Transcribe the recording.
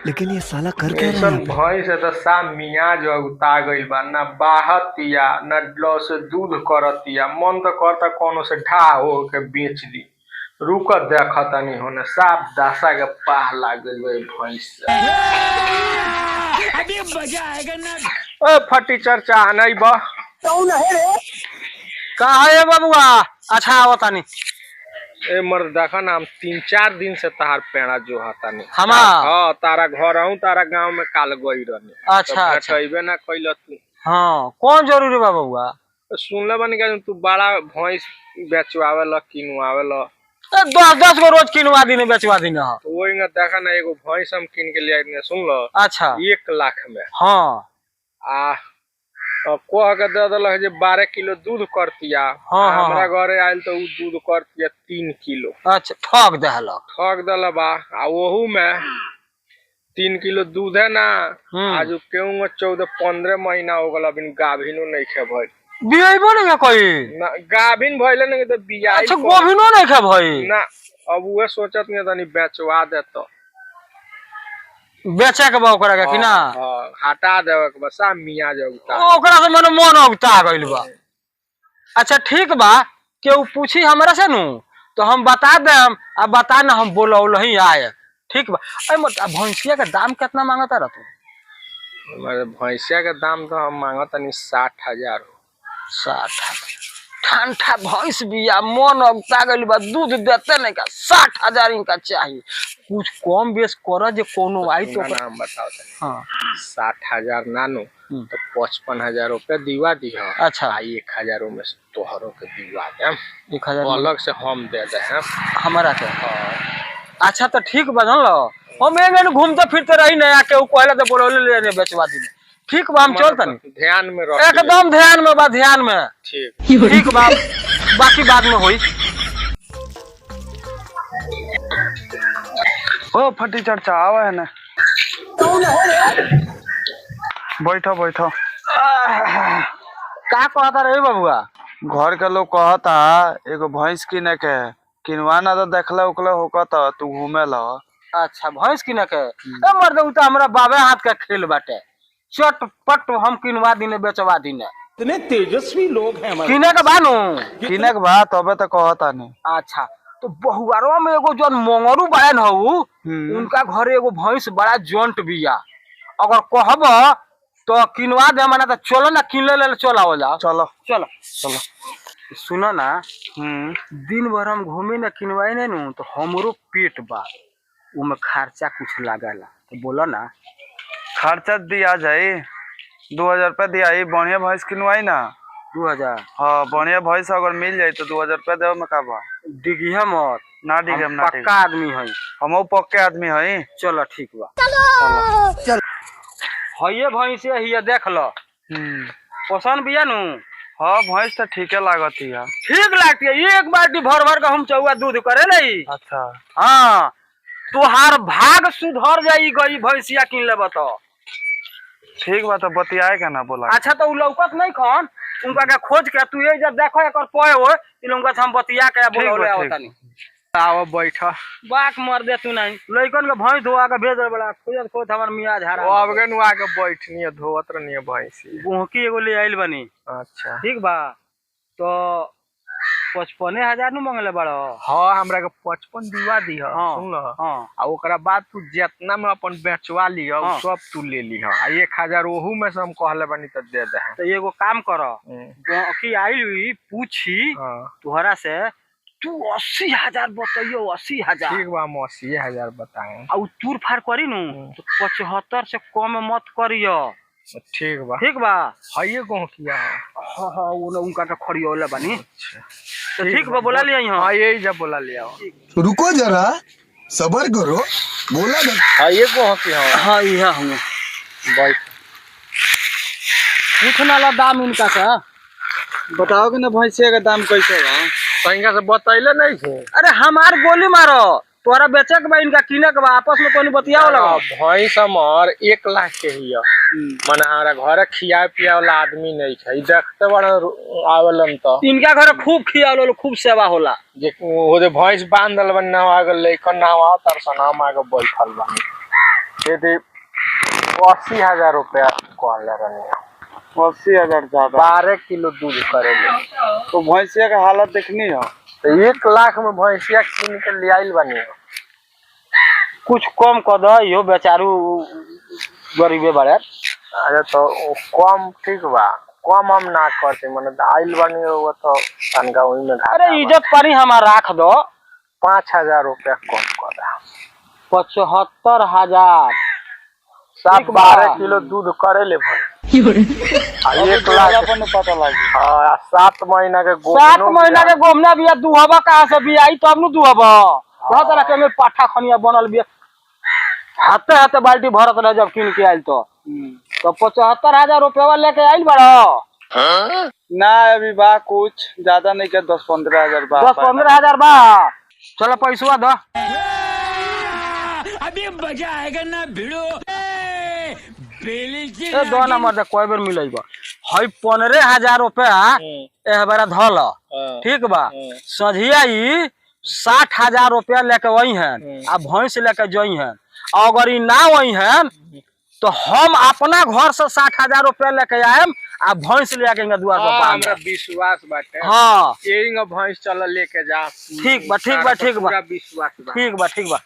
लेकिन ये साला कर क्या रहा है यहाँ पे? भैंस है तो सा मियाँ जो उता गइल बा ना बाहतिया ना लौ से दूध करतिया मन तो करता कोनो से ढा हो के बेच दी। रुक देखा तनी होने साफ दासा के पाह लाग गइल बा भैंस से। अभी मजा आएगा ना। ओ फटी चर्चा नहीं बा कौन है रे? कहा है बबुआ? अच्छा आवता नहीं ए मर्द देखा ना हम 3-4 दिन से तार पेड़ा जो हता नहीं हमार। हाँ तारा घर आऊं तारा गांव में काल गई रहने। अच्छा अच्छा ना कैल तू। हाँ कौन जरूरी बा बबुआ? सुनले बनी का तू बड़ा भैंस बेचवावे ला किनवावे ला 10-10 गो रोज किनवा दी बेचवा दी ना। तो वही ना देखा ना एगो भैंस हम किन के ले आए सुन लो। अच्छा 1 लाख में हाँ आ कह के दे दिल जे 12 किलो दूध करतिया। हाँ, हाँ, हमरा घरे आयल तो उ दूध करतिया 3 किलो। अच्छा ठग दहलक। ठग दल बा आ वहू में 3 किलो दूध है ना। आज केहू 14-15 महीना हो गल अभी गाभिनो नहीं खे भइल। बियाइबो नहीं कोई ना गाभिन भइले नहीं तो बियाई। अच्छा गोभिनो नहीं खा भाई ना अब उहे सोचत नहीं तनी बेचवा दे तो बेचे के बा ओकरा के कि ना? हां हटा देवे के बस मियां जगता ओकरा से मन मन उगता गइल बा। अच्छा ठीक बा केहू पूछी हमरा से नु तो हम बता देम आ बता ना हम बोलौल ही आए। ठीक बा ए मत भैंसिया का दाम कितना मांगता रह तू? हमारे भैंसिया के दाम तो हम मांगत तनी 60,000। 60,000 ठंडा भैंस बिया मन उगता गइल बा दूध देते नहीं का 60,000 इनका चाहिए। कुछ कम बेस कर जे कोनो आई तो नाम बताओ तनी। हां 60,000 नानो तो 55,000 रुपया दिवा दी है। अच्छा 1,000 में से तोहरों के दिवा दे 1,000 अलग से हम दे दे हैं हमारा के। अच्छा तो ठीक बा जान लो हम एंगे घूमते फिरते रही ना के उ कहले तो बोलौले ले बेचवा दी। ठीक बा हम चलता नहीं ध्यान में रख एकदम ध्यान में बा ध्यान में। ठीक बा बाकी बाद में होई। ओ फटी चर्चा आवा है ना। कौन है रे? बैठो बैठो। का कहता रही बबुआ? घर के लोग कहता एगो भैंस किने के किनवा ना तो देखला उकला होकता तू घूमे ला। अच्छा भैंस किने के ए मर्द उ त हमरा बाबे हाथ का खेल बाटे चटपट हम किनवा दिने बेचवा दिने। इतने तेजस्वी लोग हैं हमारे। किने के बानू किने के बात तबे तो कहता नहीं। अच्छा तो बहुआरवा में एगो जन मंगरू बायन हऊ उनका घरे एगो भैंस बड़ा जंट बिया अगर कहब तो किनवा दे मना तो चलो ना किन ले चल आओ जा। चलो चलो चलो सुनो ना दिन भर हम घूमे ना किनवाई नहीं नु तो हमरो पेट बा उमे खर्चा कुछ लागला तो बोलो ना। खर्चा दिया जाए 2,000 रुपया दिया बढ़िया भैंस किनवाई ना 2,000। हाँ बढ़िया भैंस अगर मिल जाये तो 2,000 रुपया देव में का बा। डिगी हम और ना डिगे हम ना पक्का आदमी है। हम पक्के आदमी है। चलो ठीक बा चलो हइये भैंस हिया देख लो पसंद बिया नु। हाँ भैंस तो ठीक लागत है। ठीक लगती है एक बाल्टी भर भर का हम चौआ दूध करे नहीं। अच्छा हाँ तुहार भाग सुधर जाई गई भैंसिया किन लेब तो। ठीक बा तो बतियाए का ना बोला। अच्छा तो उ लौकत नहीं खन उनका के खोज के तू ये जब देखो एकर पय हो इ लोग हम बतिया के बोलौले आवता नहीं। आओ बैठा बाक मर दे तू नहीं लइकन के भैंस धोआ के भेज बड़ा खोज खोज हमर मियाँ झाड़ा ओ अब गन आके बैठनी है धोवत रहनी है भैंसी गोहकी एगो ले आइल बनी। अच्छा ठीक बा तो 55,000 नु मंगले बड़ो। हाँ हमरा के 55 दिवा दी है सुन ल। हां आ ओकरा बाद तू जितना में अपन बेचवा लिह सब तू ले लिह आ 1,000 ओहू में से हम कहले बनी त दे दे। तो एगो काम करो गोहकी आइल हुई पूछी तोहरा से तू 80,000 बताइयो 80,000। ठीक बा हम 80,000 बताए आ उ तूर फार करी नु तो 75 से कम मत करियो। ठीक बा हइये गो किया हां हां उनका के खड़ियोले बनी। तो ठीक बा बोला लिया यहां। हां यही जब बोला लिया रुको जरा सबर करो बोला ना। हइये गो किया हां यहां हम बैठ पूछना ला दाम इनका से बताओगे ना भैंसिया का दाम कैसे बा? तंगा से बतैले नहीं थे। अरे हमार गोली मारो तोरा बेचे के बा इनका किने के बा आपस में कोनी बतियाओ लगा। भैंस हमर 1 लाख के हिया माने हमारा घर खिया पिया वाला आदमी नहीं है देखते बड़ा आवेलन तो इनका घर खूब खियालो खूब सेवा होला जे ओ जे भैंस बांधल बन ना आगे लेखन ना आ तरसना हम आगे बैठल बा यदि 80,000 रुपया कहले रहनी 80,000 ज्यादा। 12 किलो दूध करेले। तो भैंसिया का हालत देखनी हो। तो 1 लाख में भैंसिया कीन के ले आइल बनी। कुछ कम कर दो यो बेचारू गरीबे बड़े। अरे तो कम ठीक बा, कम हम ना करते मने आइल बनी वो तो तनका वही में घाटा। अरे इज्जत पानी हमारा राख दो। 5,000 रुपया कम कर दा। 75,000। सब 12 किलो दूध करेले भाई। 1 लाख पता लगी। हाँ 7 महीना के 7 महीना के गोमना बिया दुहबा कहाँ से बिया आई तब नु दुहबा। बहुत तरह के में पाठा खनिया बनल बिया। हाथे हाथे बाल्टी भरत रह जब किन के आइल तो 75,000 रुपया लेके आइल बड़ा। ना अभी बा कुछ ज्यादा नहीं कर 10-15,000 बा। 10-15,000 बा। चलो पैसा दो। अभी मजा आएगा ना भिड़ो। ए दो नंबर दे कोई बेर मिलेगा। हई 15,000 रुपया ए बड़ा धल। ठीक बा। सझिया ई 60,000 रुपया लेके वही हैं आ भैंस लेके जई हैं। अगर ई ना वही हैं तो हम अपना घर से 60,000 रुपया लेके आएम आ भैंस लेके दुआर पर बांध। हमरा विश्वास बाटे। हाँ एंग भैंस चल लेके जा। ठीक बा ठीक बा ठीक बा पूरा विश्वास बा। ठीक बा ठीक बा।